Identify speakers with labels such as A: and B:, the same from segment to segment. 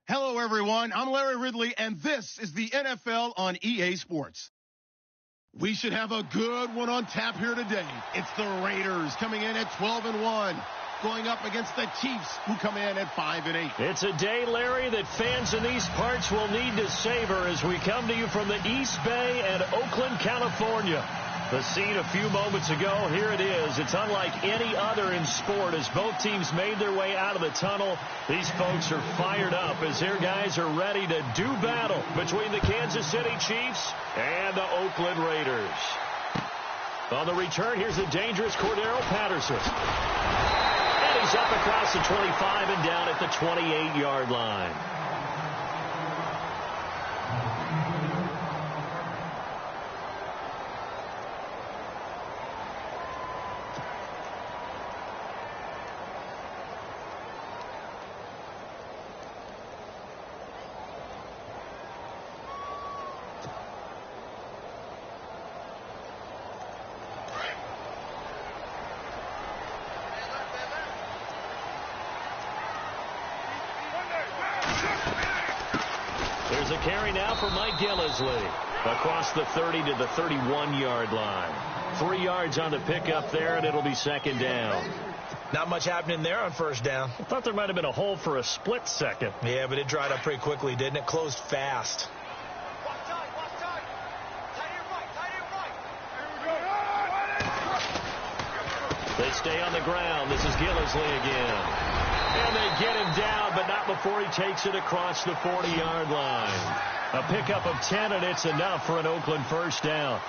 A: Hello, everyone. I'm Larry Ridley, and this is the NFL on EA Sports. We should have a good one on tap here today. It's the Raiders coming in at 12-1, going up against the Chiefs, who come in at 5-8.
B: It's a day, Larry, that fans in these parts will need to savor as we come to you from the East Bay and Oakland, California. The scene a few moments ago, here it is. It's unlike any other in sport as both teams made their way out of the tunnel. These folks are fired up as their guys are ready to do battle between the Kansas City Chiefs and the Oakland Raiders. On the return, here's the dangerous Cordero Patterson. And he's up across the 25 and down at the 28-yard line. There's a carry now for Mike Gillisley across the 30 to the 31-yard line. 3 yards on the pickup there, and it'll be second down.
C: Not much happening there on first down.
B: I thought there might have been a hole for a split second.
C: Yeah, but it dried up pretty quickly, didn't it? Closed fast.
B: They stay on the ground. This is Gillisley again. And they get him down, but not before he takes it across the 40-yard line. A pickup of 10, and it's enough for an Oakland first down.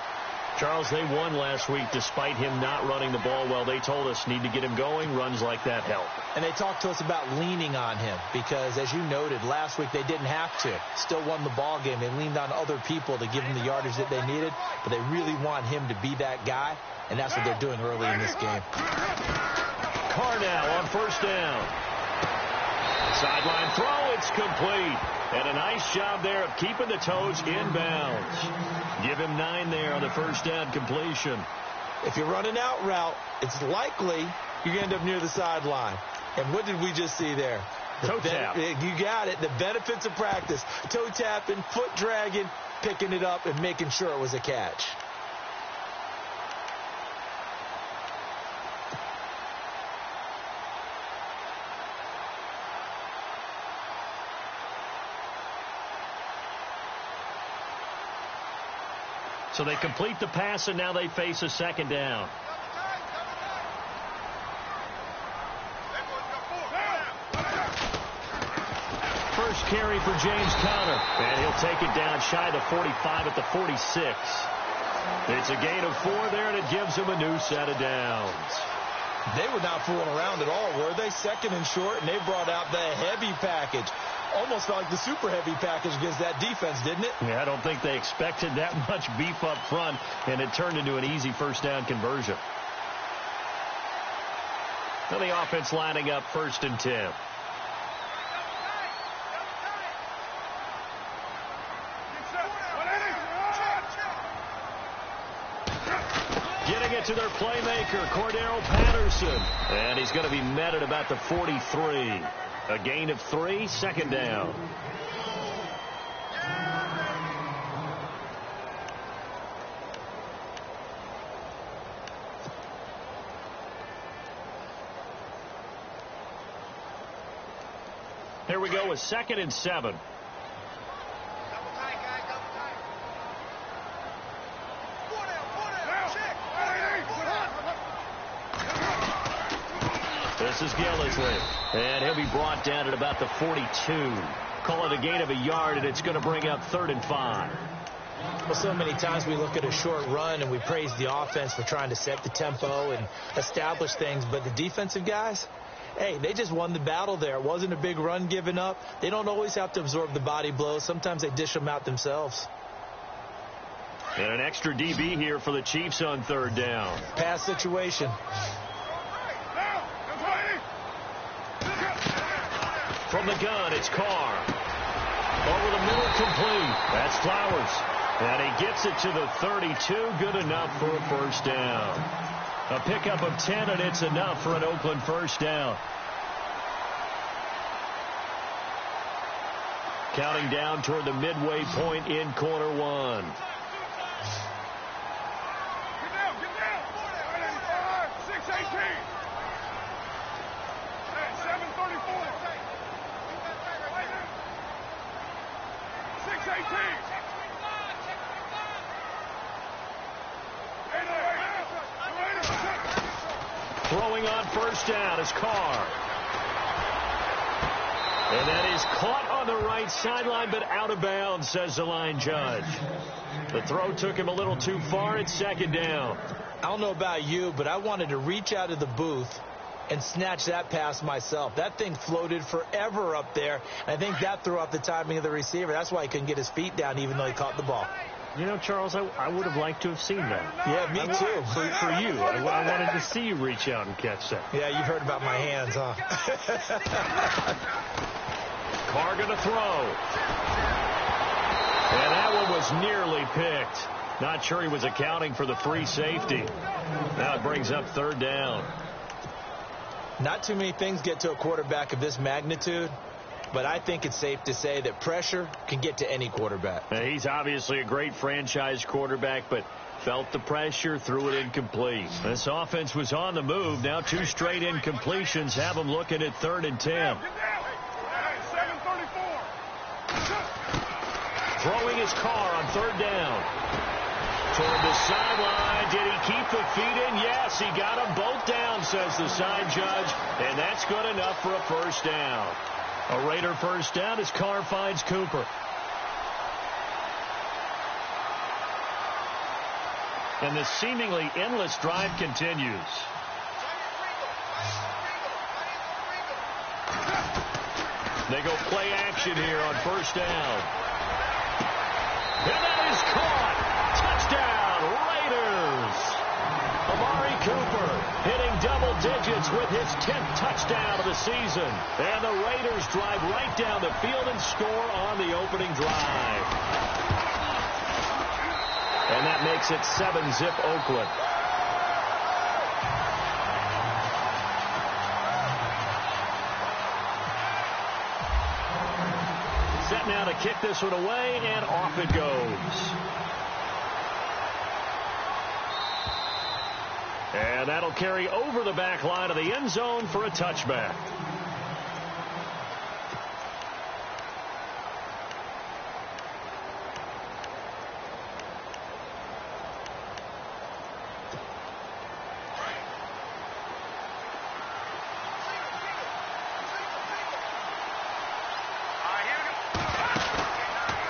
B: Charles, they won last week despite him not running the ball well. They told us need to get him going. Runs like that help.
C: And they talked to us about leaning on him because, as you noted, last week they didn't have to. Still won the ball game. They leaned on other people to give them the yardage that they needed, but they really want him to be that guy, and that's what they're doing early in this game.
B: Carr now on first down. Sideline throw, it's complete. And a nice job there of keeping the toes inbounds. Give him 9 there on the first down completion.
C: If you're running out route, it's likely you're going to end up near the sideline. And what did we just see there?
B: Toe tap.
C: You got it. The benefits of practice. Toe tapping, foot dragging, picking it up, and making sure it was a catch.
B: So they complete the pass, and now they face a second down. First carry for James Conner, and he'll take it down shy of the 45 at the 46. It's a gain of 4 there, and it gives him a new set of downs.
C: They were not fooling around at all, were they? Second and short, and they brought out the heavy package. Almost felt like the super heavy package against that defense, didn't it?
B: Yeah, I don't think they expected that much beef up front, and it turned into an easy first down conversion. Now the offense lining up 1st and 10. Getting it to their playmaker, Cordero Patterson. And he's going to be met at about the 43. A gain of 3, second down. Here we go with 2nd and 7. This is Gillisley, and he'll be brought down at about the 42. Call it a gain of a yard, and it's going to bring up 3rd and 5.
C: Well, so many times we look at a short run and we praise the offense for trying to set the tempo and establish things, but the defensive guys, hey, they just won the battle there. It wasn't a big run given up. They don't always have to absorb the body blows. Sometimes they dish them out themselves.
B: And an extra DB here for the Chiefs on 3rd down.
C: Pass situation.
B: From the gun, it's Carr. Over the middle, complete. That's Flowers. And he gets it to the 32. Good enough for a first down. A pickup of 10, and it's enough for an Oakland first down. Counting down toward the midway point in quarter one.
D: Get down. 6:18. 7:34. 6:18.
B: Throwing on first down is Carr. And that is caught on the right sideline, but out of bounds, says the line judge. The throw took him a little too far. It's second down.
C: I don't know about you, but I wanted to reach out of the booth and snatch that pass myself. That thing floated forever up there. I think that threw off the timing of the receiver. That's why he couldn't get his feet down even though he caught the ball.
B: You know, Charles, I would have liked to have seen that.
C: Yeah, me too.
B: For you. I wanted to see you reach out and catch that.
C: Yeah, you've heard about my hands, huh?
B: Carr going to throw. And that one was nearly picked. Not sure he was accounting for the free safety. Now it brings up third down.
C: Not too many things get to a quarterback of this magnitude, but I think it's safe to say that pressure can get to any quarterback.
B: He's obviously a great franchise quarterback, but felt the pressure, threw it incomplete. This offense was on the move. Now 2 straight incompletions have them looking at 3rd and 10.
D: 7:34.
B: Throwing his Carr on 3rd down. Toward the sideline. Did he keep the feet in? Yes, he got them both down, says the side judge. And that's good enough for a first down. A Raider first down as Carr finds Cooper. And the seemingly endless drive continues. They go play action here on first down. And that is caught. Touchdown, Raiders. Amari Cooper hitting double digits with his 10th touchdown of the season. And the Raiders drive right down the field and score on the opening drive. And that makes it 7-zip Oakland. Set now to kick this one away, and off it goes. And that'll carry over the back line of the end zone for a touchback.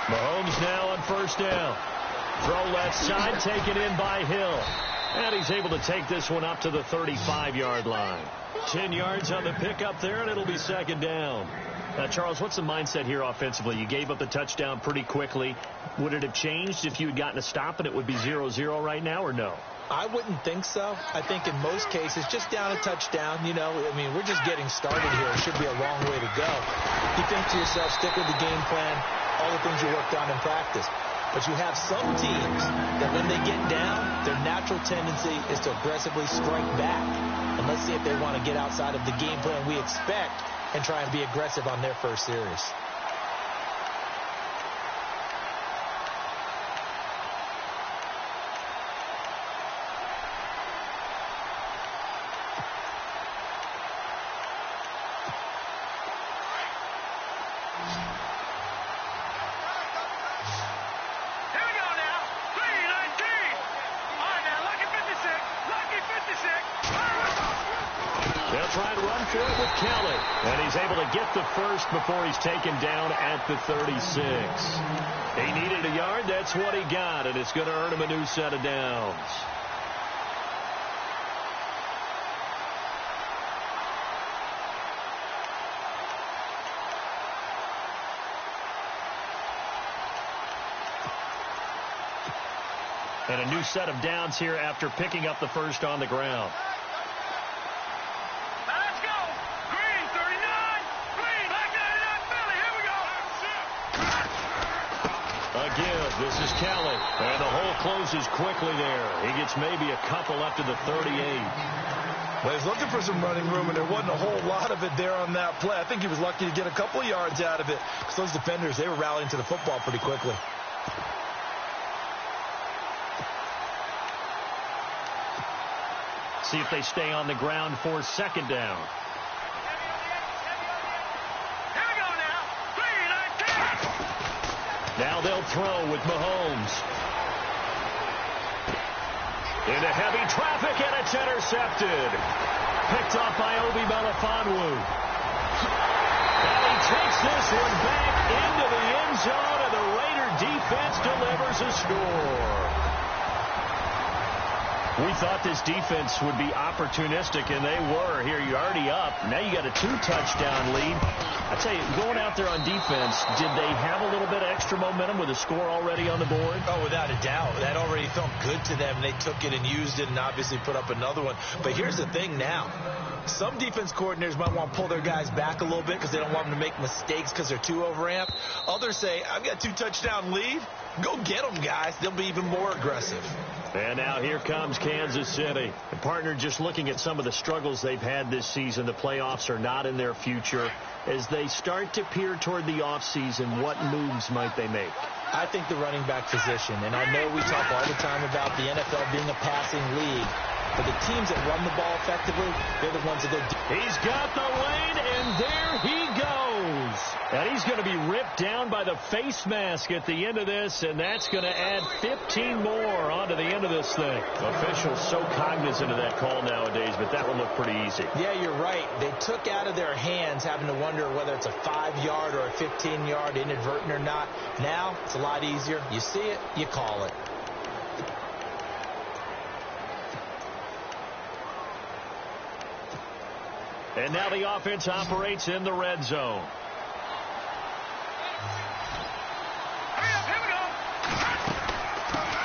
B: Mahomes now on first down. Throw left side, taken in by Hill. And he's able to take this one up to the 35-yard line. 10 yards on the pickup there, and it'll be second down. Now, Charles, what's the mindset here offensively? You gave up the touchdown pretty quickly. Would it have changed if you had gotten a stop and it would be 0-0 right now, or no?
C: I wouldn't think so. I think in most cases, just down a touchdown, you know, I mean, we're just getting started here. It should be a long way to go. You think to yourself, stick with the game plan, all the things you worked on in practice. But you have some teams that when they get down, their natural tendency is to aggressively strike back. And let's see if they want to get outside of the game plan we expect and try and be aggressive on their first series.
B: And he's able to get the first before he's taken down at the 36. He needed a yard. That's what he got, and it's going to earn him a new set of downs. And a new set of downs here after picking up the first on the ground. This is Kelly, and the hole closes quickly there. He gets maybe a couple up to the 38.
C: Well, he's looking for some running room, and there wasn't a whole lot of it there on that play. I think he was lucky to get a couple of yards out of it because those defenders, they were rallying to the football pretty quickly.
B: See if they stay on the ground for second down. Now they'll throw with Mahomes. Into heavy traffic, and it's intercepted. Picked off by Obi Melifonwu. And he takes this one back into the end zone, and the Raider defense delivers a score. We thought this defense would be opportunistic, and they were. Here, you're already up. Now you got a 2-touchdown lead. I tell you, going out there on defense, did they have a little bit of extra momentum with a score already on the board?
C: Oh, without a doubt. That already felt good to them. They took it and used it and obviously put up another one. But here's the thing now. Some defense coordinators might want to pull their guys back a little bit because they don't want them to make mistakes because they're too overamped. Others say, I've got a 2-touchdown lead. Go get them, guys. They'll be even more aggressive.
B: And now here comes Kansas City. And partner, just looking at some of the struggles they've had this season, the playoffs are not in their future. As they start to peer toward the offseason, what moves might they make?
C: I think the running back position, and I know we talk all the time about the NFL being a passing league, but the teams that run the ball effectively, they're the ones that go deep.
B: He's got the lane, and there he goes. And he's going to be ripped down by the face mask at the end of this, and that's going to add 15 more onto the end of this thing. Officials so cognizant of that call nowadays, but that one looked pretty easy.
C: Yeah, you're right. They took out of their hands having to wonder whether it's a 5-yard or a 15-yard inadvertent or not. Now, it's a lot easier. You see it, you call it.
B: And now the offense operates in the red zone.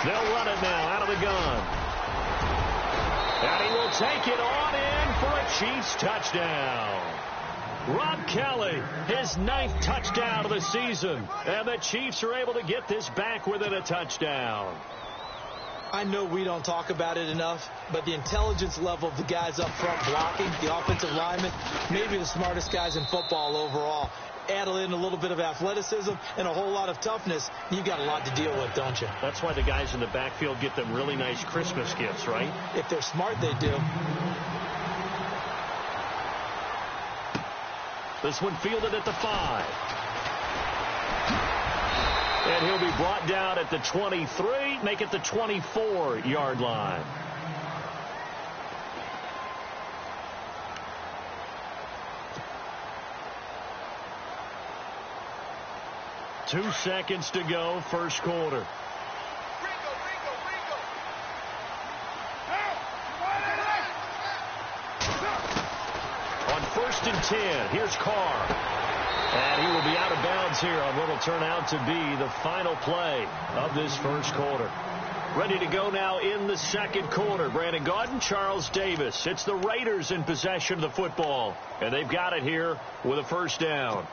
B: They'll run it now out of the gun. And he will take it on in for a Chiefs touchdown. Rob Kelly, his 9th touchdown of the season. And the Chiefs are able to get this back within a touchdown.
C: I know we don't talk about it enough, but the intelligence level of the guys up front blocking, the offensive linemen, maybe the smartest guys in football overall. Add in a little bit of athleticism and a whole lot of toughness, you got a lot to deal with, don't you?
B: That's why the guys in the backfield get them really nice Christmas gifts, right?
C: If they're smart, they do.
B: This one fielded at the 5. And he'll be brought down at the 23, make it the 24-yard line. Two seconds to go, first quarter. On 1st and 10, here's Carr. And he will be out of bounds here on what will turn out to be the final play of this first quarter. Ready to go now in the second quarter. Brandon Gaudin, Charles Davis. It's the Raiders in possession of the football. And they've got it here with a first down.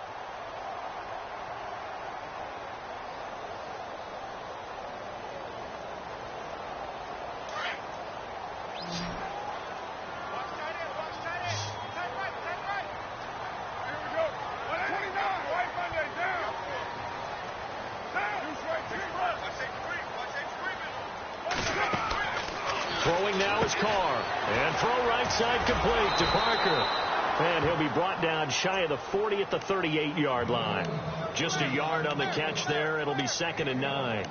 B: Throwing now is Carr. And throw right side complete to Parker. And he'll be brought down shy of the 40 at the 38-yard line. Just a yard on the catch there. It'll be 2nd and 9.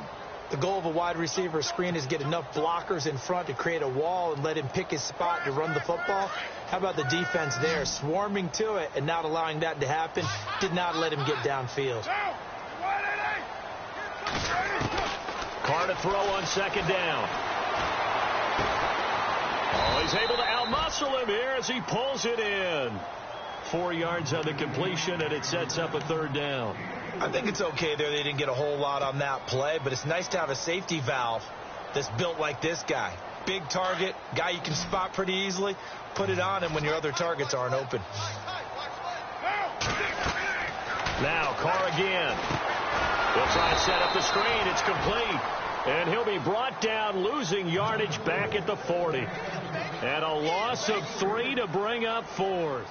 C: The goal of a wide receiver screen is get enough blockers in front to create a wall and let him pick his spot to run the football. How about the defense there? Swarming to it and not allowing that to happen. Did not let him get downfield.
B: Carr to throw on 2nd down. Oh, he's able to outmuscle him here as he pulls it in. 4 yards on the completion, and it sets up a 3rd down.
C: I think it's okay there. They didn't get a whole lot on that play, but it's nice to have a safety valve that's built like this guy. Big target, guy you can spot pretty easily. Put it on him when your other targets aren't open.
B: Now Carr again. He'll try to set up the screen. It's complete. And he'll be brought down, losing yardage back at the 40. And a loss of 3 to bring up 4th.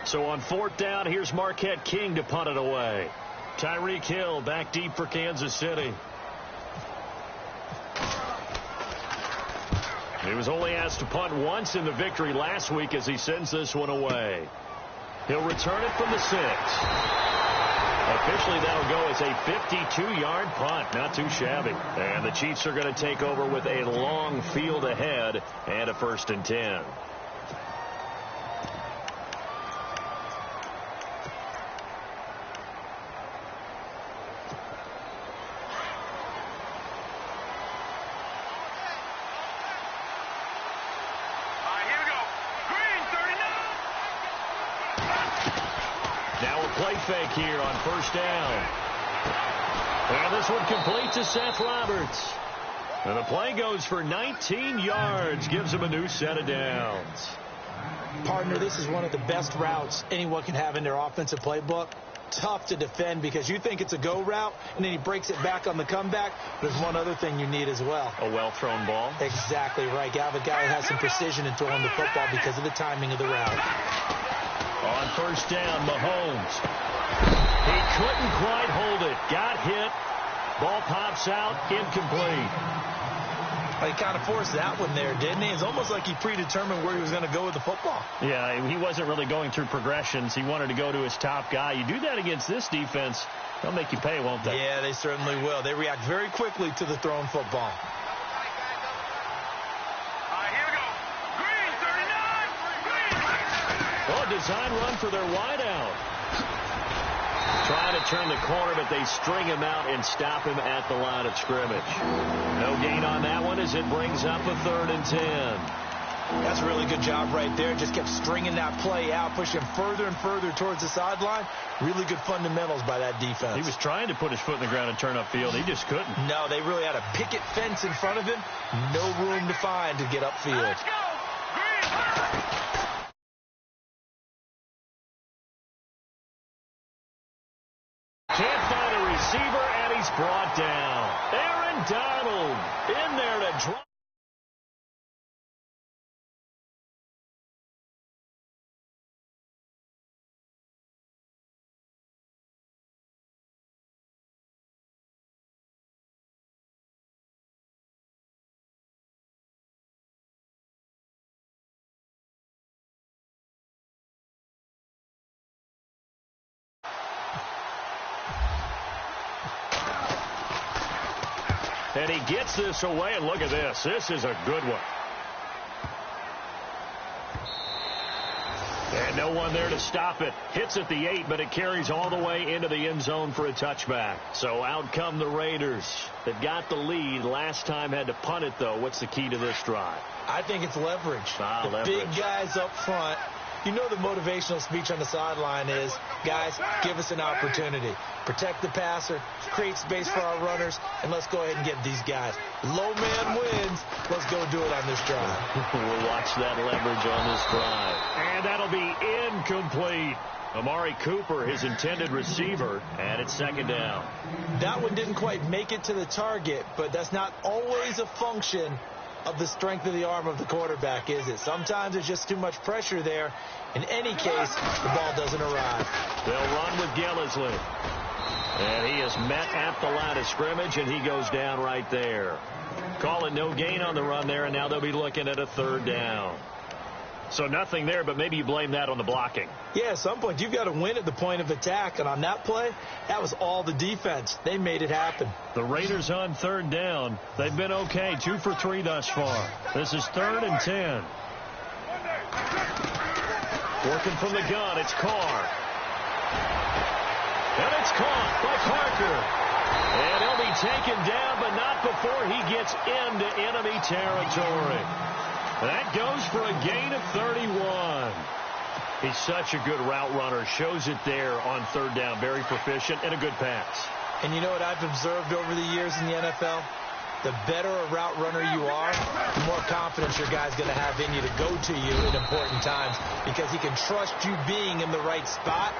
B: So on 4th down, here's Marquette King to punt it away. Tyreek Hill back deep for Kansas City. He was only asked to punt once in the victory last week as he sends this one away. He'll return it from the 6. Officially, that'll go as a 52-yard punt. Not too shabby. And the Chiefs are going to take over with a long field ahead and a 1st and 10. Play fake here on 1st down. And this one complete to Seth Roberts. And the play goes for 19 yards. Gives him a new set of downs.
C: Partner, this is one of the best routes anyone can have in their offensive playbook. Tough to defend because you think it's a go route, and then he breaks it back on the comeback. There's one other thing you need as well.
B: A well-thrown ball.
C: Exactly right. You have a guy who has some precision in throwing the football because of the timing of the route.
B: On 1st down, Mahomes. He couldn't quite hold it. Got hit. Ball pops out. Incomplete.
C: He kind of forced that one there, didn't he? It's almost like he predetermined where he was going to go with the football.
B: Yeah, he wasn't really going through progressions. He wanted to go to his top guy. You do that against this defense, they'll make you pay, won't they?
C: Yeah, they certainly will. They react very quickly to the thrown football.
B: Oh, design run for their wideout. Trying to turn the corner, but they string him out and stop him at the line of scrimmage. No gain on that one as it brings up a 3rd and 10.
C: That's a really good job right there. Just kept stringing that play out, pushing him further and further towards the sideline. Really good fundamentals by that defense.
B: He was trying to put his foot in the ground and turn upfield. He just couldn't.
C: No, they really had a picket fence in front of him. No room to find to get upfield.
D: Let's go! Green!
B: Can't find a receiver, and he's brought down. Aaron Donald in there to drop. And he gets this away, and look at this. This is a good one. And no one there to stop it. Hits at the 8, but it carries all the way into the end zone for a touchback. So out come the Raiders. They've got the lead. Last time had to punt it, though. What's the key to this drive?
C: I think it's leverage.
B: Leverage.
C: Big guys up front. You know the motivational speech on the sideline is, guys, give us an opportunity. Protect the passer, create space for our runners, and let's go ahead and get these guys. Low man wins. Let's go do it on this drive.
B: We'll watch that leverage on this drive. And that'll be incomplete. Amari Cooper, his intended receiver, and it's 2nd down.
C: That one didn't quite make it to the target, but that's not always a function of the strength of the arm of the quarterback, is it? Sometimes there's just too much pressure there. In any case, the ball doesn't arrive.
B: They'll run with Gillislee. And he is met at the line of scrimmage, and he goes down right there. Calling no gain on the run there, and now they'll be looking at a 3rd down. So nothing there, but maybe you blame that on the blocking.
C: Yeah, at some point, you've got to win at the point of attack. And on that play, that was all the defense. They made it happen.
B: The Raiders on 3rd down. They've been okay, 2 for 3 thus far. This is 3rd and 10. Working from the gun, it's Carr. And it's caught by Parker. And he'll be taken down, but not before he gets into enemy territory. That goes for a gain of 31. He's such a good route runner. Shows it there on 3rd down. Very proficient and a good pass.
C: And you know what I've observed over the years in the NFL? The better a route runner you are, the more confidence your guy's going to have in you to go to you at important times because he can trust you being in the right spot,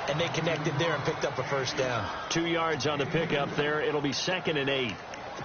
C: and they connected there and picked up a 1st down.
B: 2 yards on the pickup there. It'll be 2nd and 8.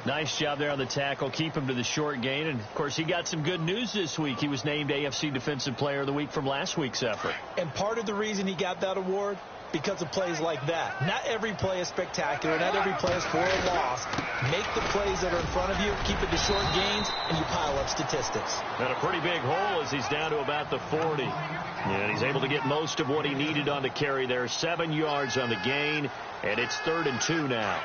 B: Nice job there on the tackle. Keep him to the short gain. And, of course, he got some good news this week. He was named AFC Defensive Player of the Week from last week's effort.
C: And part of the reason he got that award, because of plays like that. Not every play is spectacular. Not every play is for a loss. Make the plays that are in front of you, keep it to short gains, and you pile up statistics.
B: And a pretty big hole as he's down to about the 40. And he's able to get most of what he needed on the carry there. 7 yards on the gain, and it's 3rd and 2 now.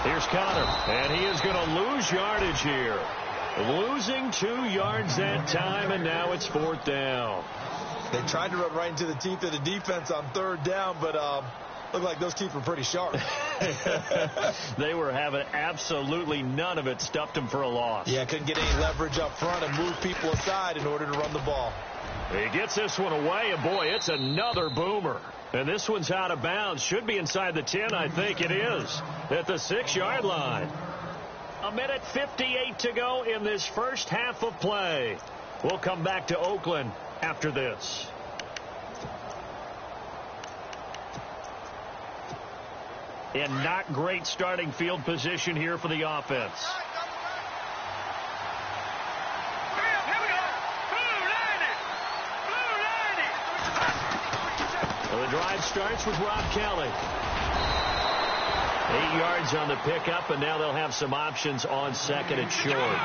B: Here's Connor, and he is going to lose yardage here. Losing 2 yards that time, and now it's 4th down.
C: They tried to run right into the teeth of the defense on 3rd down, but looked like those teeth were pretty sharp.
B: They were having absolutely none of it. Stuffed him for a loss.
C: Yeah, couldn't get any leverage up front and move people aside in order to run the ball.
B: He gets this one away, and boy, it's another boomer. And this one's out of bounds. Should be inside the 10, I think it is, at the 6-yard line. 1:58 to go in this first half of play. We'll come back to Oakland after this. And not great starting field position here for the offense. Well, the drive starts with Rob Kelly. 8 yards on the pickup, and now they'll have some options on 2nd and short.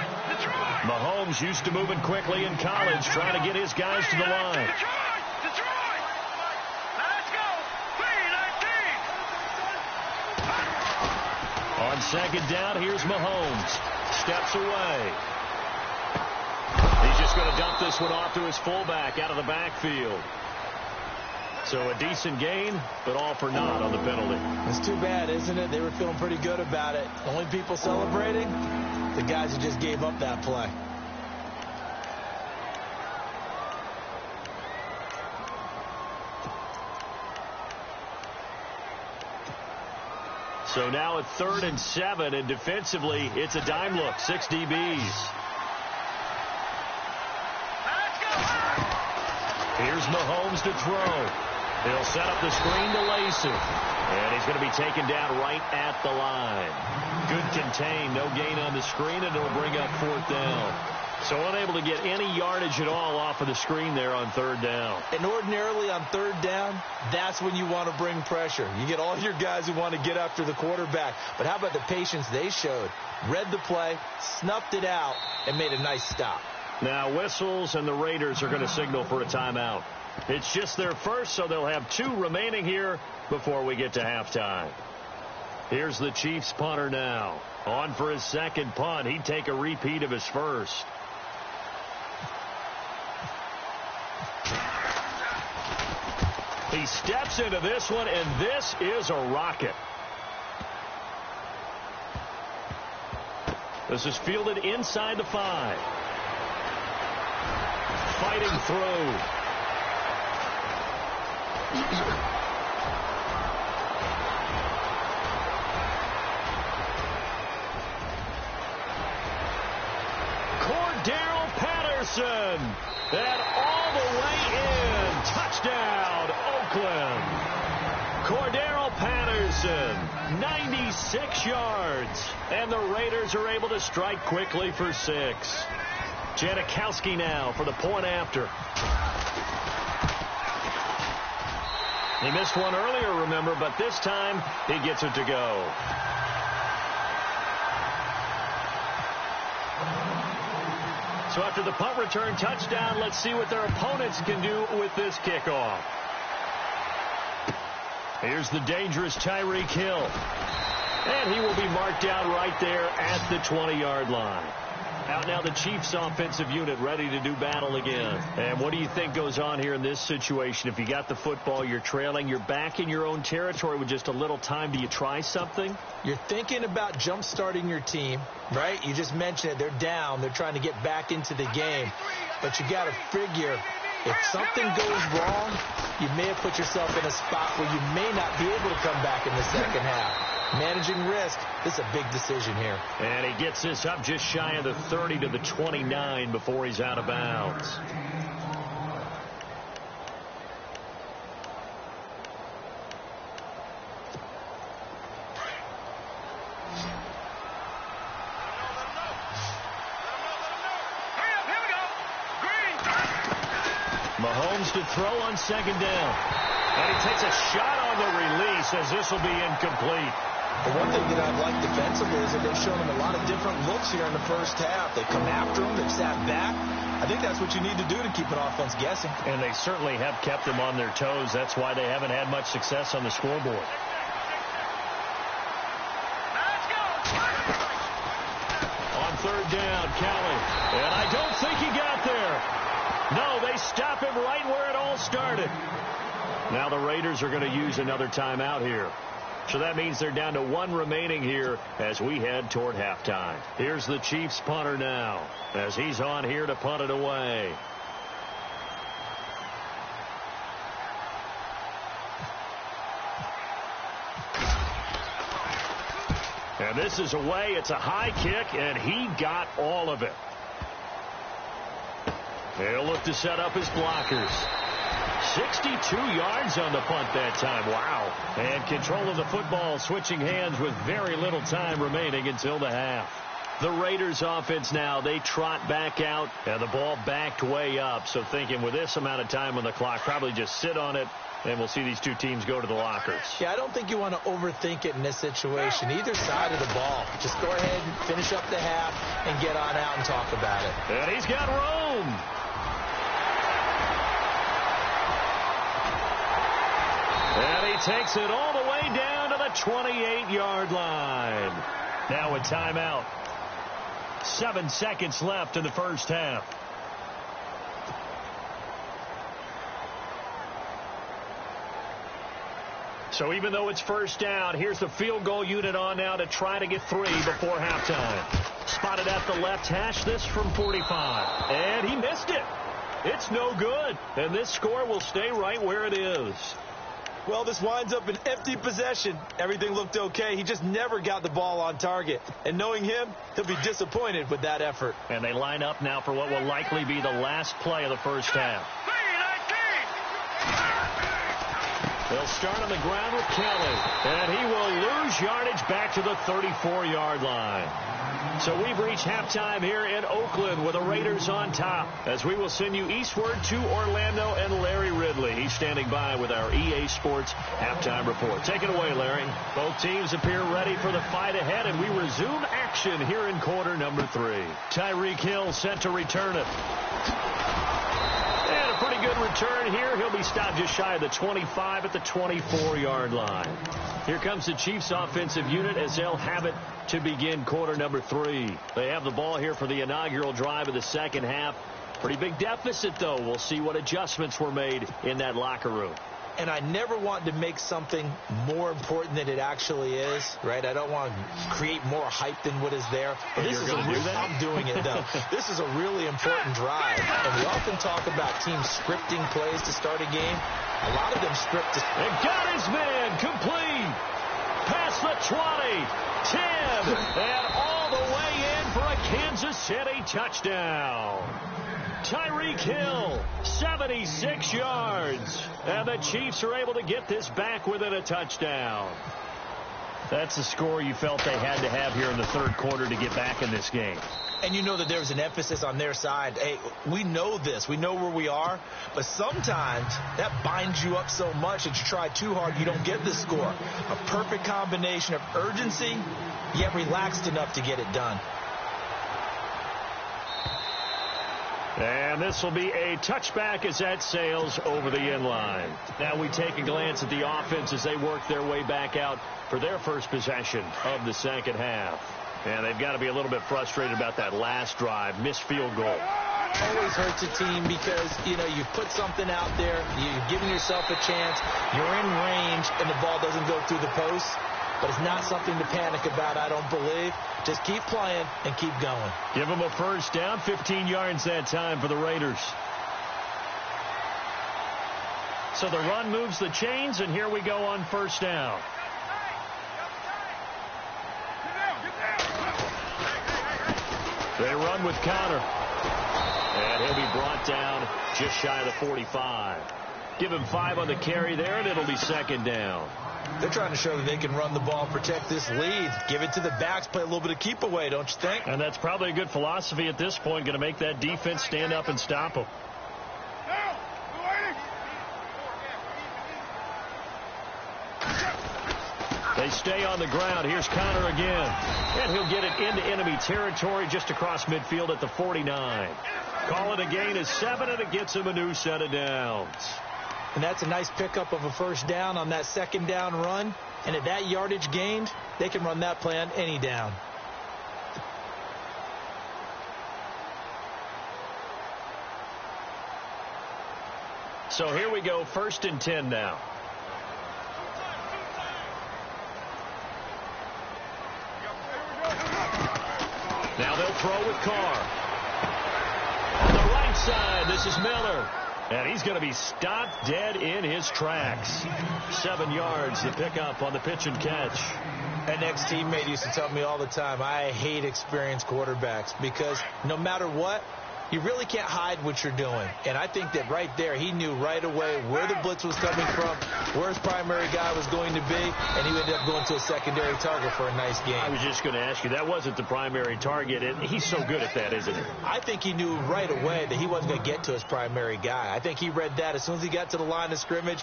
B: Mahomes used to moving quickly in college, trying to get his guys to the line. On 2nd down, here's Mahomes. Steps away. He's just going to dump this one off to his fullback out of the backfield. So a decent gain, but all for naught on the penalty.
C: It's too bad, isn't it? They were feeling pretty good about it. The only people celebrating, the guys who just gave up that play.
B: So now it's 3rd and 7, and defensively, it's a dime look. 6 DBs. Here's Mahomes to throw. He'll set up the screen to Lacy. And he's going to be taken down right at the line. Good contain. No gain on the screen, and it'll bring up 4th down. So unable to get any yardage at all off of the screen there on 3rd down.
C: And ordinarily on 3rd down, that's when you want to bring pressure. You get all your guys who want to get after the quarterback. But how about the patience they showed? Read the play, snuffed it out, and made a nice stop.
B: Now whistles, and the Raiders are going to signal for a timeout. It's just their first, so they'll have 2 remaining here before we get to halftime. Here's the Chiefs punter now. On for his 2nd punt. He'd take a repeat of his first. He steps into this one, and this is a rocket. This is fielded inside the 5. Fighting through. Cordero Patterson. And all the way in. Touchdown, Oakland. Cordero Patterson, 96 yards. And the Raiders are able to strike quickly for 6. Janikowski now for the point after. He missed one earlier, remember, but this time he gets it to go. So after the punt return touchdown, let's see what their opponents can do with this kickoff. Here's the dangerous Tyreek Hill. And he will be marked down right there at the 20-yard line. Out now the Chiefs offensive unit ready to do battle again. And what do you think goes on here in this situation? If you got the football, you're trailing, you're back in your own territory with just a little time. Do you try something?
C: You're thinking about jump-starting your team, right? You just mentioned it. They're down. They're trying to get back into the game. But you got to figure if something goes wrong, you may have put yourself in a spot where you may not be able to come back in the second half. Managing risk. This is a big decision here.
B: And he gets this up just shy of the 30 to the 29 before he's out of bounds. Mahomes to throw on second down. And he takes a shot on the release as this will be incomplete.
C: The one thing that I've liked defensively is that they've shown him a lot of different looks here in the first half. They come after him. They've sat back. I think that's what you need to do to keep an offense guessing.
B: And they certainly have kept them on their toes. That's why they haven't had much success on the scoreboard. On third down, Kelly. And I don't think he got there. No, they stop him right where it all started. Now the Raiders are going to use another timeout here. So that means they're down to one remaining here as we head toward halftime. Here's the Chiefs punter now as he's on here to punt it away. And this is away. It's a high kick, and he got all of it. He'll look to set up his blockers. 62 yards on the punt that time. Wow. And control of the football switching hands with very little time remaining until the half. The Raiders offense now, they trot back out, and the ball backed way up. So thinking with this amount of time on the clock, probably just sit on it, and we'll see these two teams go to the lockers.
C: Yeah, I don't think you want to overthink it in this situation. Either side of the ball. Just go ahead and finish up the half and get on out and talk about it.
B: And he's got room. And he takes it all the way down to the 28-yard line. Now a timeout. 7 seconds left in the first half. So even though it's first down, here's the field goal unit on now to try to get 3 before halftime. Spotted at the left hash, this from 45. And he missed it. It's no good. And this score will stay right where it is.
C: Well, this winds up an empty possession. Everything looked okay. He just never got the ball on target. And knowing him, he'll be disappointed with that effort.
B: And they line up now for what will likely be the last play of the first half. They'll start on the ground with Kelly. And he will lose yardage back to the 34-yard line. So we've reached halftime here in Oakland with the Raiders on top as we will send you eastward to Orlando and Larry Ridley. He's standing by with our EA Sports halftime report. Take it away, Larry. Both teams appear ready for the fight ahead, and we resume action here in quarter number 3. Tyreek Hill set to return it. And a pretty good return here. He'll be stopped just shy of the 25 at the 24-yard line. Here comes the Chiefs offensive unit as they'll have it to begin quarter number 3. They have the ball here for the inaugural drive of the second half. Pretty big deficit, though. We'll see what adjustments were made in that locker room.
C: And I never want to make something more important than it actually is, right? I don't want to create more hype than what is there. But this is I'm doing it, though. This is a really important drive. And we often talk about teams scripting plays to start a game. A lot of them script to...
B: And got his man complete. Past the 20, 10, and all the way in for a Kansas City touchdown. Tyreek Hill, 76 yards. And the Chiefs are able to get this back within a touchdown. That's the score you felt they had to have here in the third quarter to get back in this game.
C: And you know that there's an emphasis on their side. Hey, we know this. We know where we are. But sometimes that binds you up so much that you try too hard, you don't get the score. A perfect combination of urgency, yet relaxed enough to get it done.
B: And this will be a touchback as that sails over the end line. Now we take a glance at the offense as they work their way back out for their first possession of the second half. And they've got to be a little bit frustrated about that last drive, missed field goal.
C: Always hurts a team because, you know, you put something out there, you're giving yourself a chance, you're in range, and the ball doesn't go through the post. But it's not something to panic about, I don't believe. Just keep playing and keep going.
B: Give them a first down, 15 yards that time for the Raiders. So the run moves the chains, and here we go on first down. They run with Connor. And he'll be brought down just shy of the 45. Give him 5 on the carry there, and it'll be second down.
C: They're trying to show that they can run the ball and protect this lead. Give it to the backs, play a little bit of keep away, don't you think?
B: And that's probably a good philosophy at this point, going to make that defense stand up and stop them. They stay on the ground. Here's Connor again. And he'll get it into enemy territory just across midfield at the 49. Call it a gain of 7, and it gets him a new set of downs.
C: And that's a nice pickup of a first down on that second down run. And at that yardage gained, they can run that play on any down.
B: So here we go, 1st and 10 now. Now they'll throw with Carr. On the right side, this is Miller. And he's going to be stopped dead in his tracks. 7 yards to pick up on the pitch and catch.
C: An ex-teammate used to tell me all the time, I hate experienced quarterbacks because no matter what, you really can't hide what you're doing. And I think that right there, he knew right away where the blitz was coming from, where his primary guy was going to be, and he ended up going to a secondary target for a nice game.
B: I was just going to ask you, that wasn't the primary target, and he's so good at that, isn't he?
C: I think he knew right away that he wasn't going to get to his primary guy. I think he read that as soon as he got to the line of scrimmage,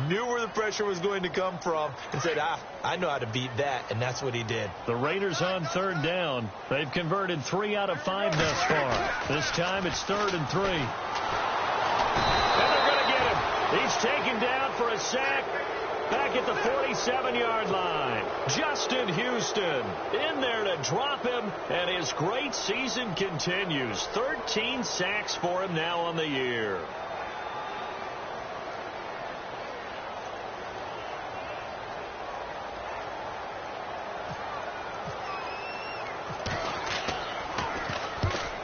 C: knew where the pressure was going to come from, and said, I know how to beat that, and that's what he did.
B: The Raiders on 3rd down. They've converted 3 out of 5 thus far. This time it's 3rd and 3. And they're going to get him. He's taken down for a sack back at the 47-yard line. Justin Houston in there to drop him, and his great season continues. 13 sacks for him now on the year.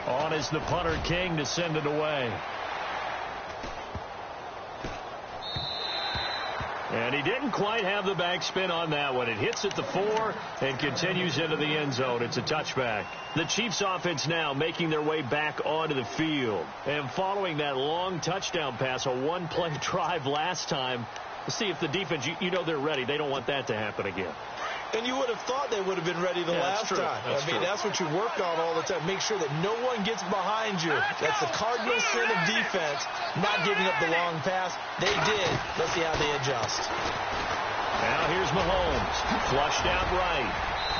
B: On is the punter King to send it away. And he didn't quite have the backspin on that one. It hits at the 4 and continues into the end zone. It's a touchback. The Chiefs offense now making their way back onto the field. And following that long touchdown pass, a one-play drive last time, to see if the defense, you know they're ready. They don't want that to happen again.
C: And you would have thought they would have been ready the last time. That's what you work on all the time. Make sure that no one gets behind you. That's the cardinal sin of defense, not giving up the long pass. They did. Let's see how they adjust.
B: Now here's Mahomes. Flushed out right.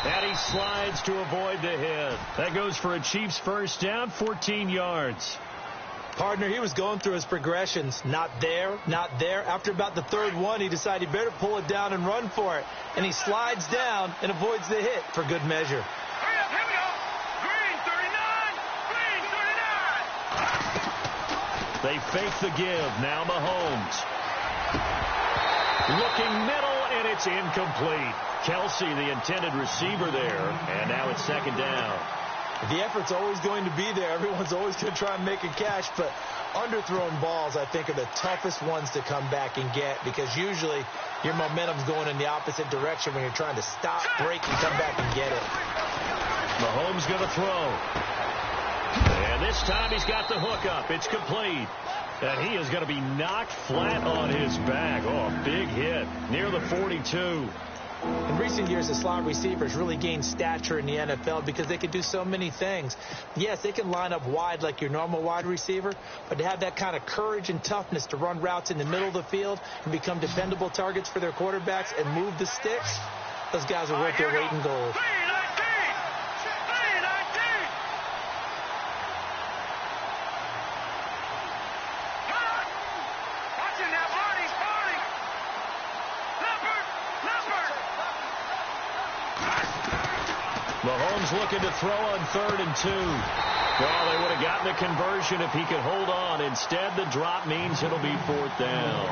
B: And he slides to avoid the hit. That goes for a Chiefs first down, 14 yards.
C: Partner, he was going through his progressions. Not there, not there. After about the 3rd one, he decided he better pull it down and run for it. And he slides down and avoids the hit for good measure.
D: Hurry up, here we go. Green 39.
B: They fake the give. Now Mahomes. Looking middle, and it's incomplete. Kelsey, the intended receiver there. And now it's 2nd down.
C: The effort's always going to be there. Everyone's always going to try and make a catch, but underthrown balls, I think, are the toughest ones to come back and get because usually your momentum's going in the opposite direction when you're trying to stop, break, and come back and get it.
B: Mahomes going to throw. And this time he's got the hook up. It's complete. And he is going to be knocked flat on his back. Oh, big hit near the 42.
C: In recent years, the slot receivers really gained stature in the NFL because they can do so many things. Yes, they can line up wide like your normal wide receiver, but to have that kind of courage and toughness to run routes in the middle of the field and become dependable targets for their quarterbacks and move the sticks, those guys are worth their weight in gold.
B: Mahomes looking to throw on 3rd and 2. Well, they would have gotten the conversion if he could hold on. Instead, the drop means it'll be 4th down.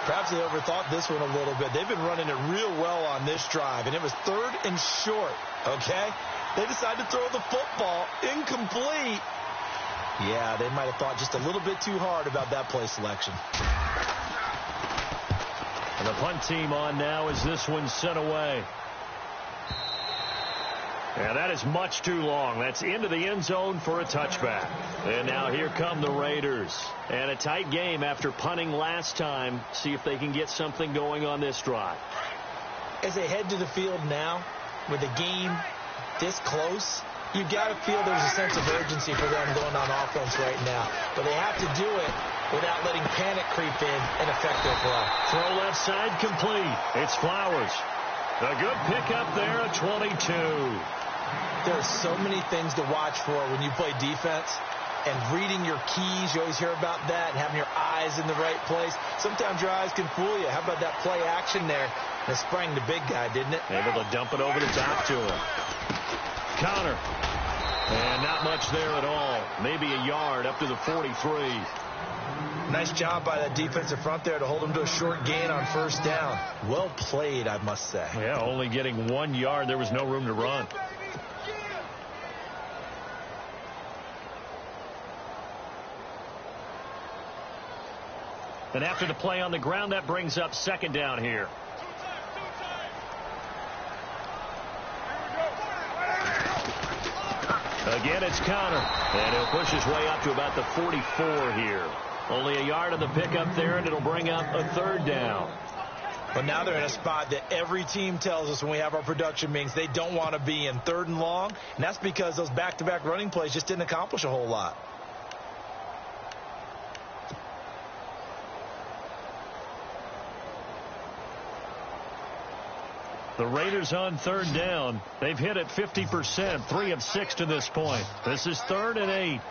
C: Perhaps they overthought this one a little bit. They've been running it real well on this drive, and it was 3rd and short, okay? They decided to throw the football incomplete. Yeah, they might have thought just a little bit too hard about that play selection.
B: And the punt team on now as this one's sent away. Yeah, that is much too long. That's into the end zone for a touchback. And now here come the Raiders. And a tight game after punting last time. See if they can get something going on this drive.
C: As they head to the field now, with the game this close, you've got to feel there's a sense of urgency for them going on offense right now. But they have to do it without letting panic creep in and affect their play.
B: Throw left side complete. It's Flowers. A good pickup there at 22.
C: There are so many things to watch for when you play defense. And reading your keys, you always hear about that, and having your eyes in the right place. Sometimes your eyes can fool you. How about that play action there? And it sprang the big guy, didn't it?
B: Able to dump it over the top to him. Counter. And not much there at all. Maybe a yard up to the 43.
C: Nice job by that defensive front there to hold him to a short gain on first down. Well played, I must say.
B: Yeah, only getting 1 yard. There was no room to run. And after the play on the ground, that brings up second down here. Again, it's Counter. And he'll push his way up to about the 44 here. Only a yard on the pickup there, and it'll bring up a third down.
C: But now they're in a spot that every team tells us when we have our production meetings they don't want to be in, 3rd and long. And that's because those back-to-back running plays just didn't accomplish a whole lot.
B: The Raiders on 3rd down. They've hit it 50%, 3 of 6 to this point. This is 3rd and 8.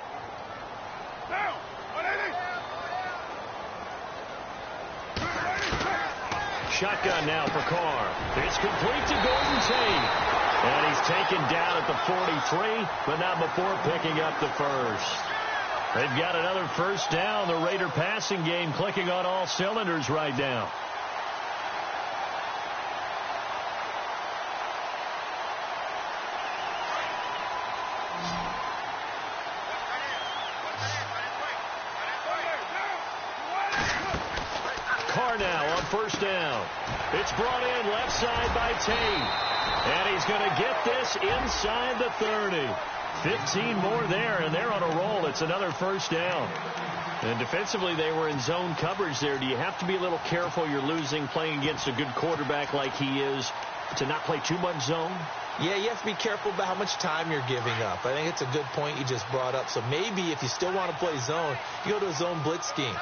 B: Shotgun now for Carr. It's complete to Golden Tate. And he's taken down at the 43, but not before picking up the first. They've got another first down. The Raider passing game clicking on all cylinders right now. Now on first down. It's brought in left side by Tate. And he's going to get this inside the 30. 15 more there, and they're on a roll. It's another first down. And defensively, they were in zone coverage there. Do you have to be a little careful you're losing playing against a good quarterback like he is to not play too much zone?
C: Yeah, you have to be careful about how much time you're giving up. I think it's a good point you just brought up. So maybe if you still want to play zone, you go to a zone blitz scheme.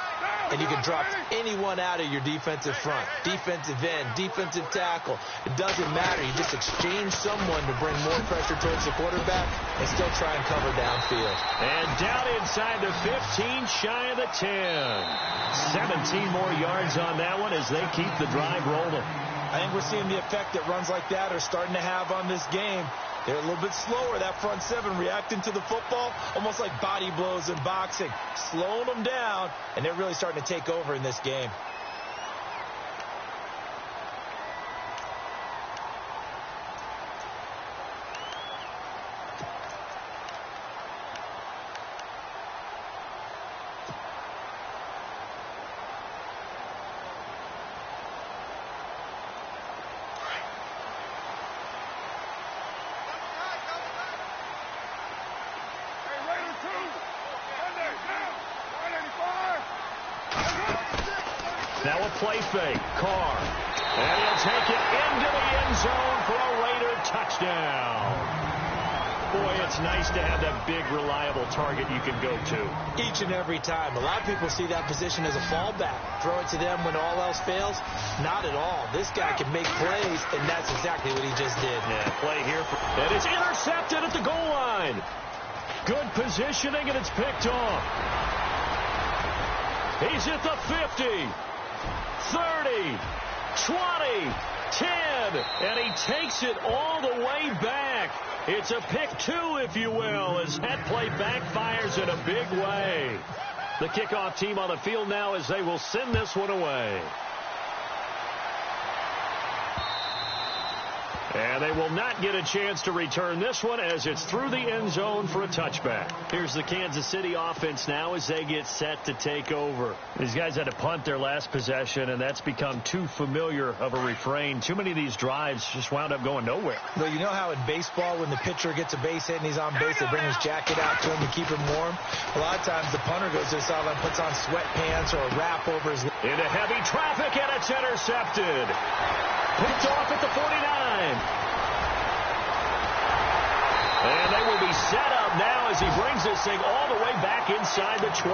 C: And you can drop anyone out of your defensive front. Defensive end, defensive tackle. It doesn't matter. You just exchange someone to bring more pressure towards the quarterback and still try and cover downfield.
B: And down inside the 15, shy of the 10. 17 more yards on that one as they keep the drive rolling.
C: I think we're seeing the effect that runs like that are starting to have on this game. They're a little bit slower, that front seven, reacting to the football, almost like body blows in boxing, slowing them down, and they're really starting to take over in this game.
B: Now a play fake. Carr. And he'll take it into the end zone for a Raider touchdown. Boy, it's nice to have that big, reliable target you can go to.
C: Each and every time. A lot of people see that position as a fallback. Throw it to them when all else fails. Not at all. This guy can make plays, and that's exactly what he just did.
B: Yeah, play here. And it's intercepted at the goal line. Good positioning, and it's picked off. He's at the 50. 30, 20, 10, and he takes it all the way back. It's a pick two, if you will, as that play backfires in a big way. The kickoff team on the field now as they will send this one away. And they will not get a chance to return this one as it's through the end zone for a touchback. Here's the Kansas City offense now as they get set to take over. These guys had to punt their last possession, and that's become too familiar of a refrain. Too many of these drives just wound up going nowhere.
C: Well, you know how in baseball when the pitcher gets a base hit and he's on base, they bring his jacket out to him to keep him warm? A lot of times the punter goes to the sideline, puts on sweatpants or a wrap over his...
B: Into heavy traffic, and it's intercepted. Picked off at the 49. And they will be set up now as he brings this thing all the way back inside the 20.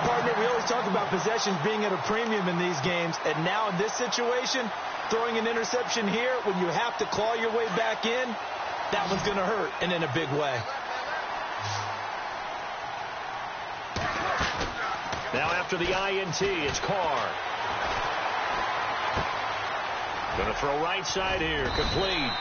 C: Partner, we always talk about possessions being at a premium in these games, and now in this situation, throwing an interception here when you have to claw your way back in, that one's going to hurt, and in a big way.
B: Now after the INT, it's Carr. Going to throw right side here, complete.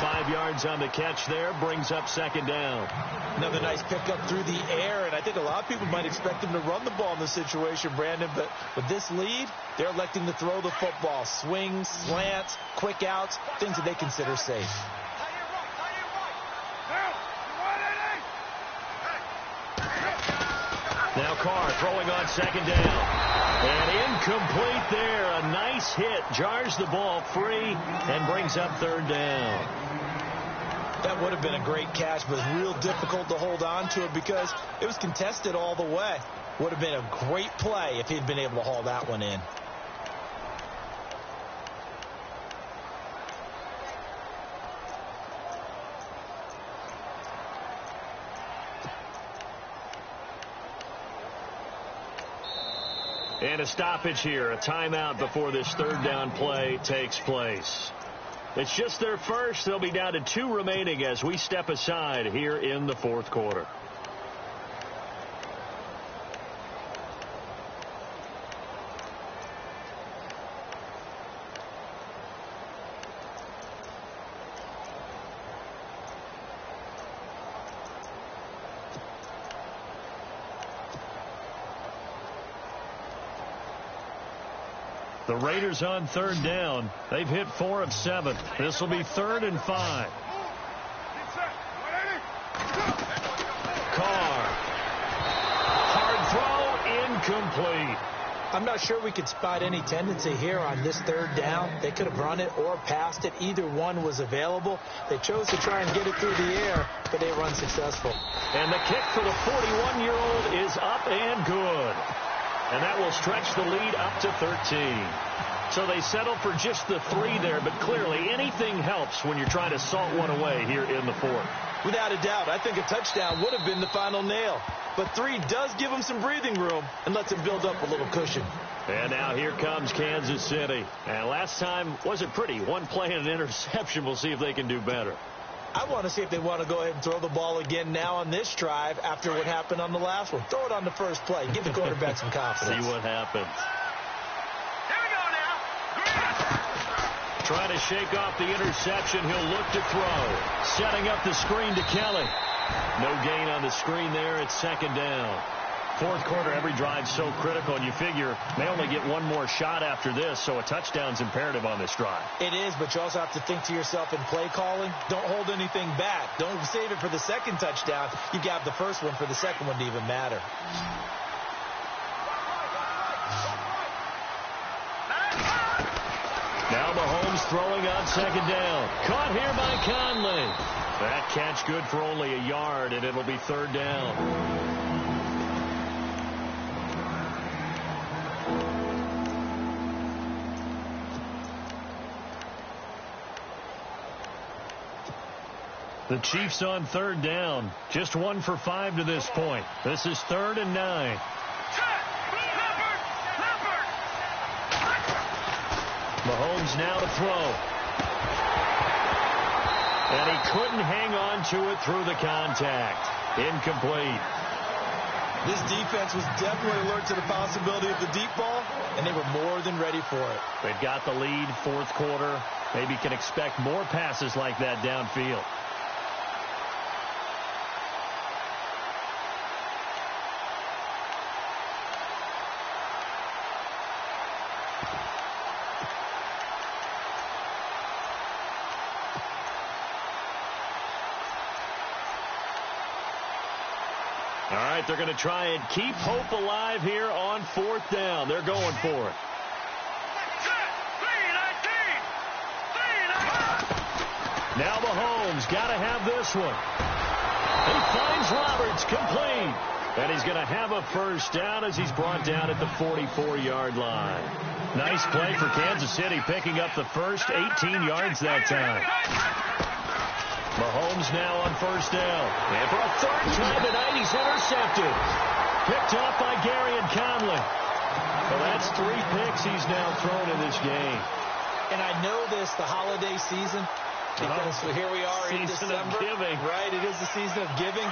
B: 5 yards on the catch there, brings up second down.
C: Another nice pickup through the air, and I think a lot of people might expect him to run the ball in this situation, Brandon, but with this lead, they're electing to throw the football. Swings, slants, quick outs, things that they consider safe.
B: Now Carr throwing on second down. And incomplete there. A nice hit. Jars the ball free and brings up third down.
C: That would have been a great catch, but real difficult to hold on to it because it was contested all the way. Would have been a great play if he'd been able to haul that one in.
B: And a stoppage here, a timeout before this third down play takes place. It's just their first. They'll be down to 2 remaining as we step aside here in the fourth quarter. The Raiders on third down. They've hit 4 of 7. This will be 3rd and 5. Carr. Hard throw, incomplete.
C: I'm not sure we could spot any tendency here on this third down. They could have run it or passed it. Either one was available. They chose to try and get it through the air, but they were unsuccessful.
B: And the kick for the 41-year-old is up and good. And that will stretch the lead up to 13. So they settle for just the 3 there, but clearly anything helps when you're trying to salt one away here in the fourth.
C: Without a doubt, I think a touchdown would have been the final nail. But 3 does give them some breathing room and lets them build up a little cushion.
B: And now here comes Kansas City. And last time wasn't pretty. 1 play and an interception. We'll see if they can do better.
C: I want to see if they want to go ahead and throw the ball again now on this drive after what happened on the last one. Throw it on the first play. Give the quarterback some confidence.
B: See what happens.
D: Here we go now.
B: Trying to shake off the interception. He'll look to throw. Setting up the screen to Kelly. No gain on the screen there. It's second down. Fourth quarter, every drive so critical, and you figure they only get 1 more shot after this, so a touchdown's imperative on this drive.
C: It is, but you also have to think to yourself in play calling, don't hold anything back. Don't save it for the second touchdown. You got the first one for the second one to even matter.
B: Now Mahomes throwing on second down. Caught here by Conley. That catch good for only a yard, and it'll be third down. The Chiefs on third down. Just 1 for 5 to this point. This is 3rd and 9. Mahomes now to throw. And he couldn't hang on to it through the contact. Incomplete.
C: This defense was definitely alert to the possibility of the deep ball, and they were more than ready for it.
B: They've got the lead, fourth quarter. Maybe can expect more passes like that downfield. All right, they're going to try and keep hope alive here on 4th down. They're going for it. Now Mahomes got to have this one. He finds Roberts, complete. And he's going to have a first down as he's brought down at the 44-yard line. Nice play for Kansas City, picking up the first 18 yards that time. Mahomes now on 1st down. And for a 3rd time tonight, he's intercepted. Picked off by Gary and Conley. So that's 3 picks he's now thrown in this game.
C: And I know this, the holiday season, because here we are in December.
B: Season of giving.
C: Right, it is the season of giving.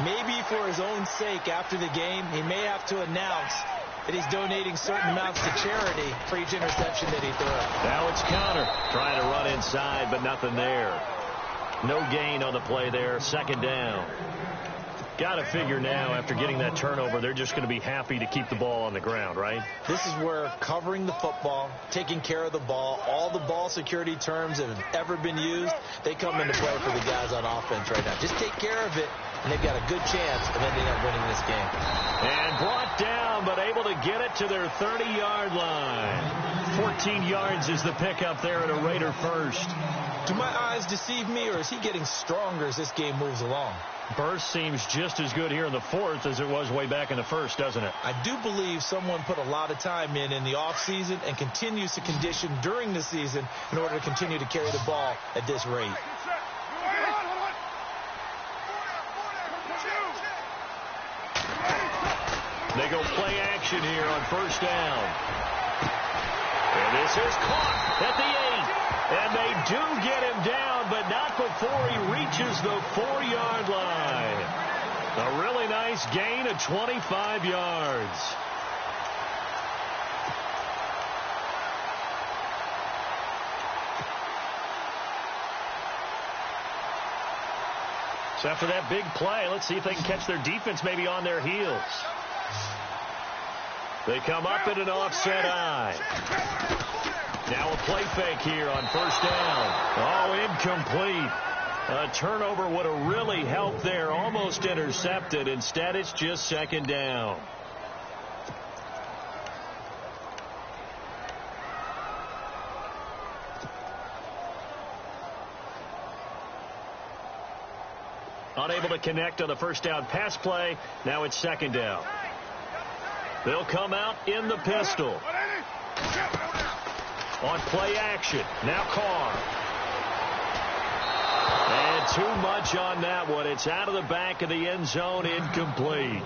C: Maybe for his own sake after the game, he may have to announce that he's donating certain amounts to charity for each interception that he throws.
B: Now it's Conner trying to run inside, but nothing there. No gain on the play there. 2nd down. Got to figure now, after getting that turnover, they're just going to be happy to keep the ball on the ground, right?
C: This is where covering the football, taking care of the ball, all the ball security terms that have ever been used, they come into play for the guys on offense right now. Just take care of it, and they've got a good chance of ending up winning this game.
B: And brought down, but able to get it to their 30-yard line. 14 yards is the pickup there at a Raider first.
C: Do my eyes deceive me, or is he getting stronger as this game moves along?
B: Burst seems just as good here in the 4th as it was way back in the 1st, doesn't it?
C: I do believe someone put a lot of time in the offseason and continues to condition during the season in order to continue to carry the ball at this rate.
B: They go play action here on 1st down. And this is caught at the 8. And they do get him down, but not before he reaches the 4-yard line. A really nice gain of 25 yards. So after that big play, let's see if they can catch their defense maybe on their heels. They come up in an offset eye. Now a play fake here on 1st down. Oh, incomplete. A turnover would have really helped there. Almost intercepted. Instead, it's just 2nd down. Unable to connect on the 1st down pass play. Now it's 2nd down. They'll come out in the pistol. On play action. Now Carr. And too much on that one. It's out of the back of the end zone. Incomplete.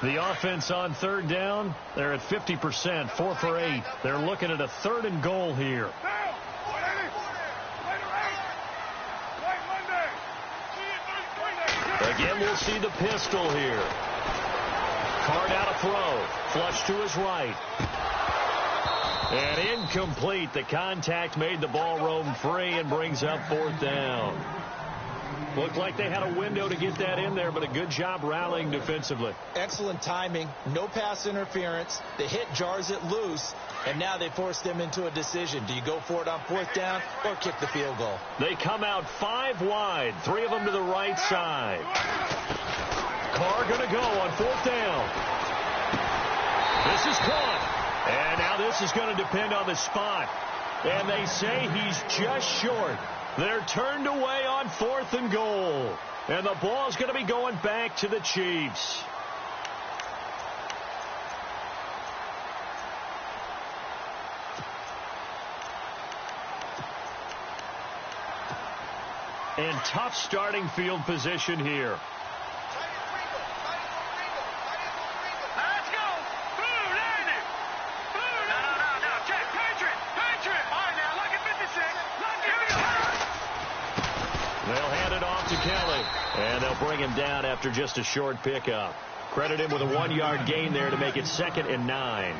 B: The offense on 3rd down, they're at 50%, 4 for 8. They're looking at a 3rd and goal here. Again, we'll see the pistol here. Carr out a throw. Flush to his right. And incomplete. The contact made the ball roam free and brings up 4th down. Looked like they had a window to get that in there, but a good job rallying defensively.
C: Excellent timing. No pass interference. The hit jars it loose, and now they force them into a decision. Do you go for it on 4th down or kick the field goal?
B: They come out 5 wide, 3 of them to the right side. Carr going to go on 4th down. This is caught. And now this is going to depend on the spot. And they say he's just short. They're turned away on 4th and goal. And the ball's going to be going back to the Chiefs. And tough starting field position here. And they'll bring him down after just a short pickup. Credit him with a 1-yard gain there to make it 2nd and 9.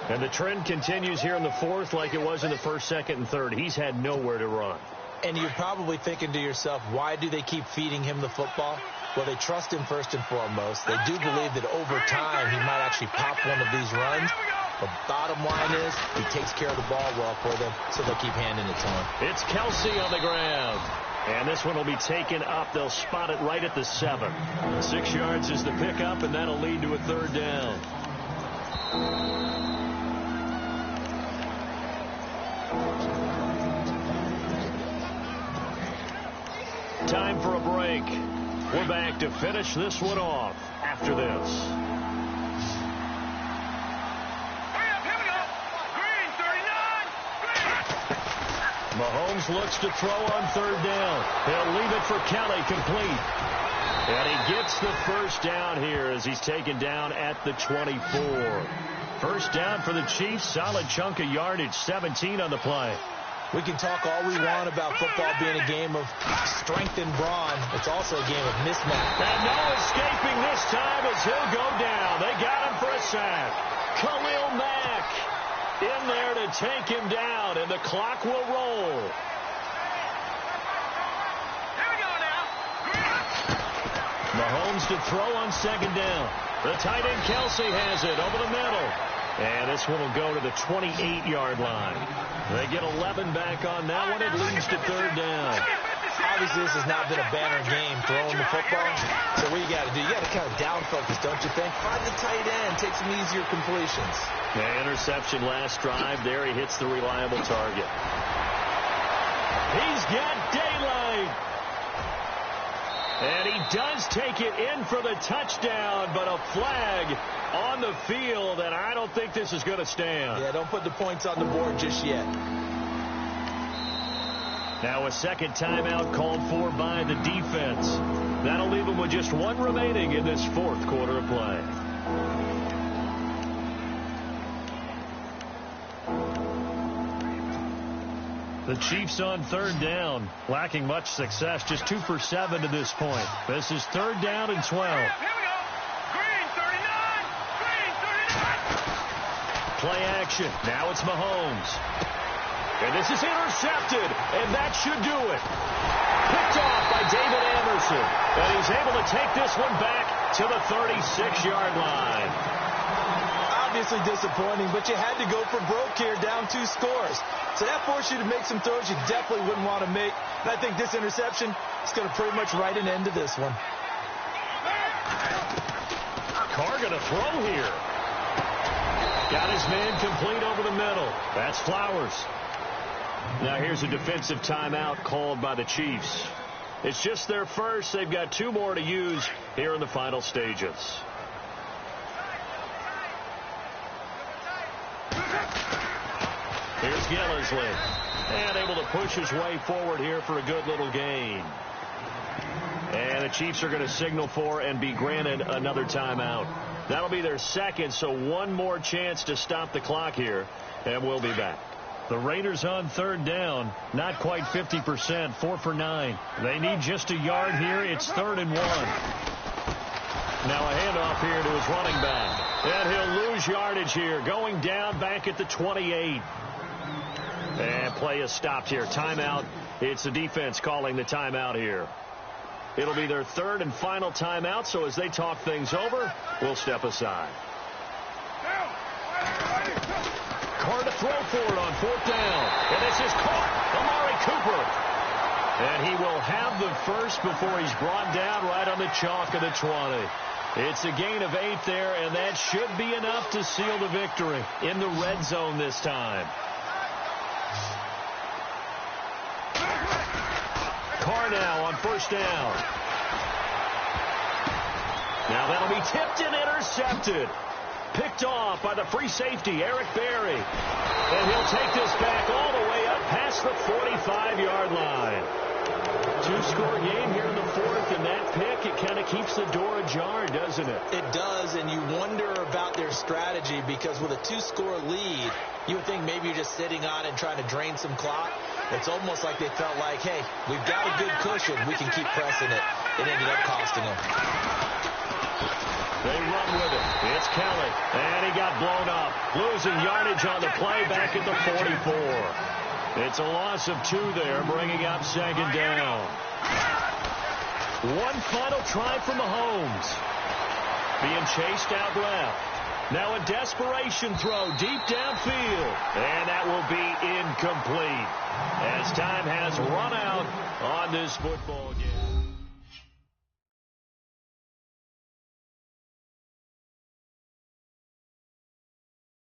B: And the trend continues here in the 4th like it was in the 1st, 2nd, and 3rd. He's had nowhere to run.
C: And you're probably thinking to yourself, why do they keep feeding him the football? Well, they trust him first and foremost. They do believe that over time he might actually pop one of these runs. But bottom line is he takes care of the ball well for them, so they'll keep handing it to him.
B: It's Kelsey on the ground. And this one will be taken up. They'll spot it right at the 7. 6 yards is the pickup, and that'll lead to a 3rd down. Time for a break. We're back to finish this one off after this.
D: Hurry up, here we go. Green, 39.
B: Mahomes looks to throw on 3rd down. He'll leave it for Kelly, complete. And he gets the 1st down here as he's taken down at the 24. 1st down for the Chiefs. Solid chunk of yardage, 17 on the play.
C: We can talk all we want about football being a game of strength and brawn. It's also a game of mismatch.
B: And no escaping this time as he'll go down. They got him for a sack. Khalil Mack in there to take him down, and the clock will roll.
D: Here we go now.
B: Mahomes to throw on 2nd down. The tight end Kelsey has it over the middle. And this one will go to the 28-yard line. They get 11 back on that one. It leads to 3rd down.
C: Obviously, this has not been a banner game throwing the football. So what you got to do, you got to kind of down focus, don't you think? Find the tight end, take some easier completions.
B: Yeah, interception last drive. There he hits the reliable target. He's got daylight. And he does take it in for the touchdown, but a flag on the field, and I don't think this is going to stand.
C: Yeah, don't put the points on the board just yet.
B: Now a 2nd timeout called for by the defense. That'll leave them with just 1 remaining in this 4th quarter of play. The Chiefs on 3rd down, lacking much success, just 2 for 7 to this point. This is 3rd down and 12.
D: Here we go. Green, 39. Green, 39.
B: Play action. Now it's Mahomes. And this is intercepted, and that should do it. Picked off by David Anderson. And he's able to take this one back to the 36-yard line.
C: Obviously disappointing, but you had to go for broke here, down 2 scores. So that forced you to make some throws you definitely wouldn't want to make. And I think this interception is going to pretty much write an end to this one.
B: Carr going to throw here. Got his man complete over the middle. That's Flowers. Now here's a defensive timeout called by the Chiefs. It's just their first. They've got 2 more to use here in the final stages. Here's Gillisley. And able to push his way forward here for a good little gain. And the Chiefs are going to signal for and be granted another timeout. That'll be their 2nd, so 1 more chance to stop the clock here. And we'll be back. The Raiders on 3rd down. Not quite 50%, 4 for 9. They need just a yard here. It's 3rd and 1. Now a handoff here to his running back. And he'll lose yardage here. Going down back at the 28. And play is stopped here. Timeout. It's the defense calling the timeout here. It'll be their 3rd and final timeout, so as they talk things over, we'll step aside. Carr to throw for it on 4th down. And this is caught. Amari Cooper. And he will have the first before he's brought down right on the chalk of the 20. It's a gain of 8 there, and that should be enough to seal the victory in the red zone this time. Carr now on 1st down. Now that'll be tipped and intercepted. Picked off by the free safety, Eric Berry. And he'll take this back all the way up past the 45-yard line. 2-score game here in the 4th, and that pick, it kind of keeps the door ajar, doesn't it?
C: It does, and you wonder about their strategy because with a 2-score lead, you would think maybe you're just sitting on it and trying to drain some clock. It's almost like they felt like, hey, we've got a good cushion. We can keep pressing it. It ended up costing them.
B: They run with it. It's Kelly. And he got blown up. Losing yardage on the play back at the 44. It's a loss of 2 there, bringing up second down. One final try from Mahomes. Being chased out left. Now a desperation throw deep downfield. And that will be incomplete as time has run out on this football game.